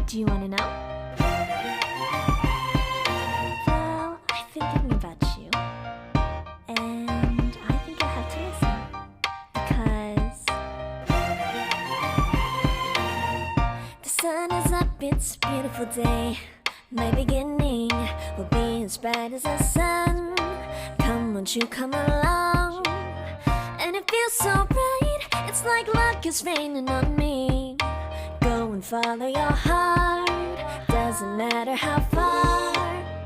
Do you want to know? Well, I've been thinking about you, and I think you'll have to listen, because the sun is up, it's a beautiful day. My beginning will be as bright as the sun. Come, won't you come along? And it feels so bright, it's like luck is raining on me. Go and follow your heart, doesn't matter how far.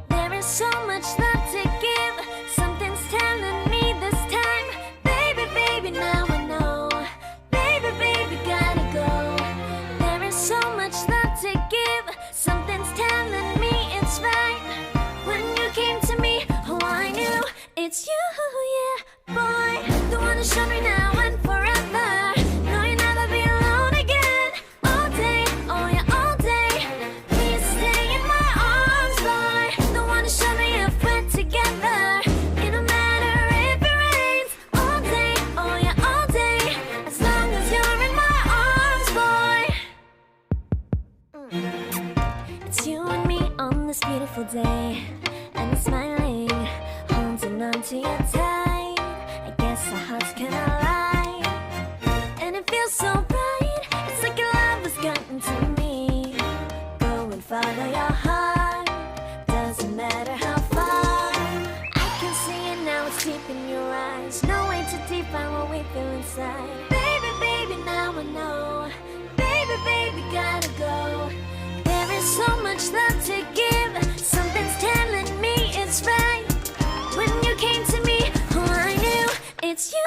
There is so much love to give, something's telling me this time. Baby, baby, now I know. Baby, baby, gotta go. There is so much love to give, something's telling me it's right. When you came to me, oh, I knew it's you, yeah, boy. The one who showed me now and forever. No, you'll never be alone again. All day, oh yeah, all day. Please stay in my arms, boy. The one who showed me if we're together. It don't matter if it rains. All day, oh yeah, all day. As long as you're in my arms, boy. It's you and me on this beautiful day, and it's smiling, holding on to you tight. I guess our hearts can align, and it feels so bright. It's like your love has gotten to me. Go and follow your heart, doesn't matter how far. I can see it now, it's deep in your eyes. No way to define what we feel inside. Baby, baby, now I know. Baby, baby, gotta go. There is so much love to give, something's telling me it's right. When you came to me, oh, I knew it's you,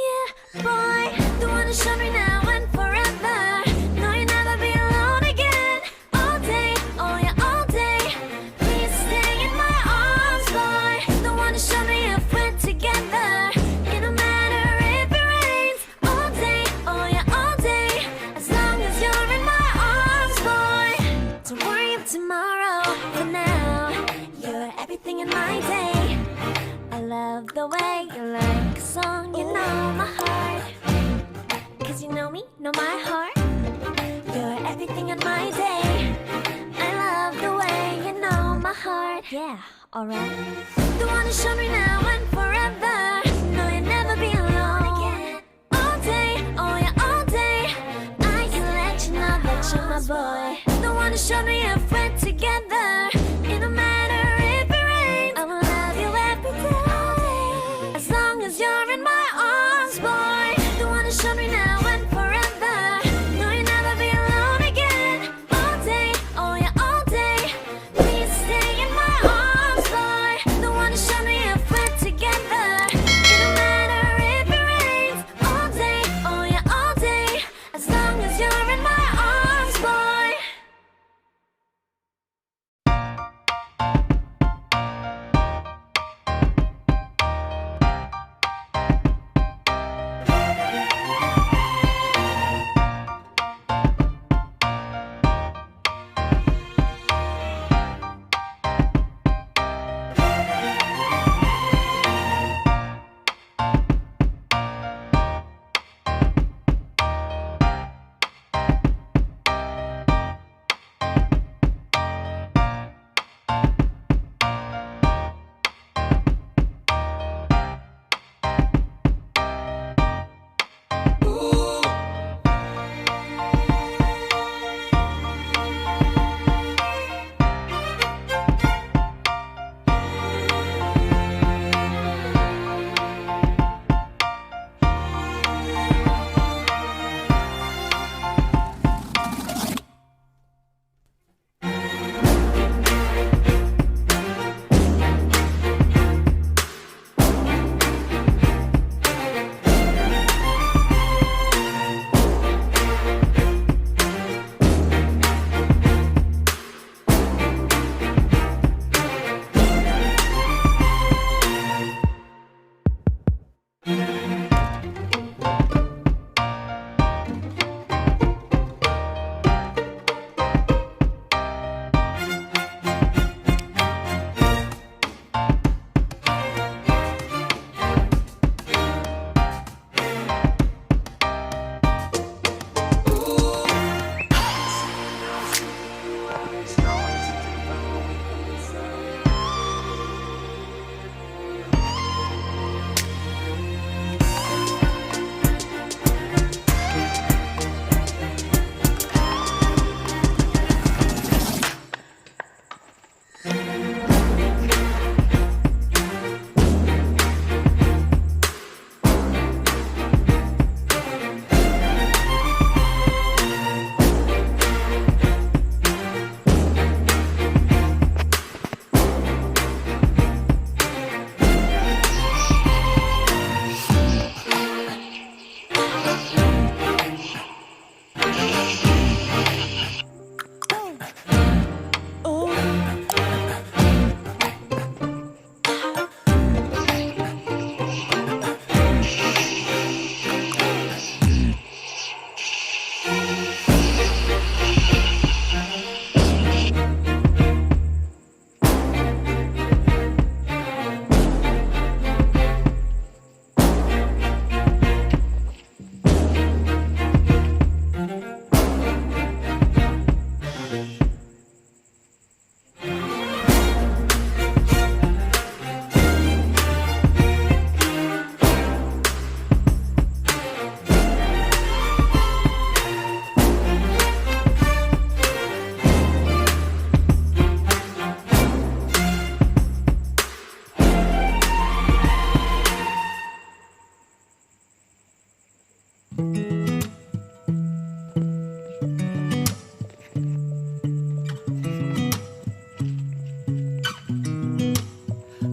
yeah, boy. The one who showed me now and forever. No, you'll never be alone again. All day, oh yeah, all day. Please stay in my arms, boy. The one who showed me if we're together. It don't matter if it rains. All day, oh yeah, all day. As long as you're in my arms, boy. Don't worry of tomorrow. For now, you're everything in my day. I love the way you like a song, you know my heart. Cause you know me, know my heart. You're everything in my day. I love the way you know my heart. Yeah, alright. The one who showed me now and forever. No, you'll never be alone again. All day, oh yeah, all day. I can let you know that you're my boy. The one who showed me if we're together. It don't matter if it rains. I will love you every day. As long as you're in my arms, boy. The one who showed me now and forever. No, you'll never be alone again. All day, oh yeah, all day. Please stay in my arms, boy. The one who showed me if we're together. It don't matter if it rains. All day, oh yeah, all day. As long as you're in my arms, boy. I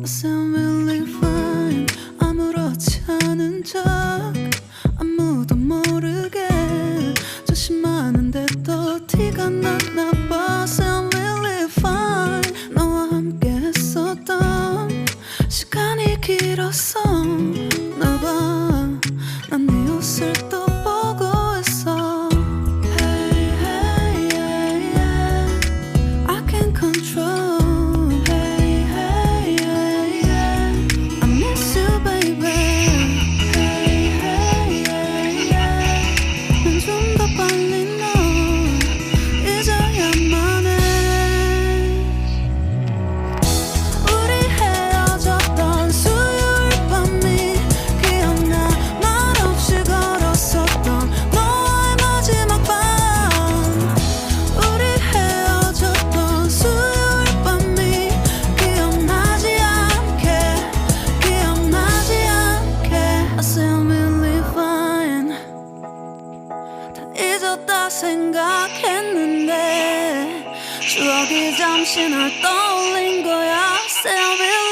sound really fine. 아무렇지 않은 척 아무도 모르게 조심하는데 또 티가 났나 봐. Sound really fine. 너와 함께 했었던 시간이 길었어 나 봐. 난 네 옷을 또 보고 있어. Hey, hey, yeah, yeah. I can't control. 잊었다 생각했는데 추억이 잠시 날 떠올린 거야. Say I will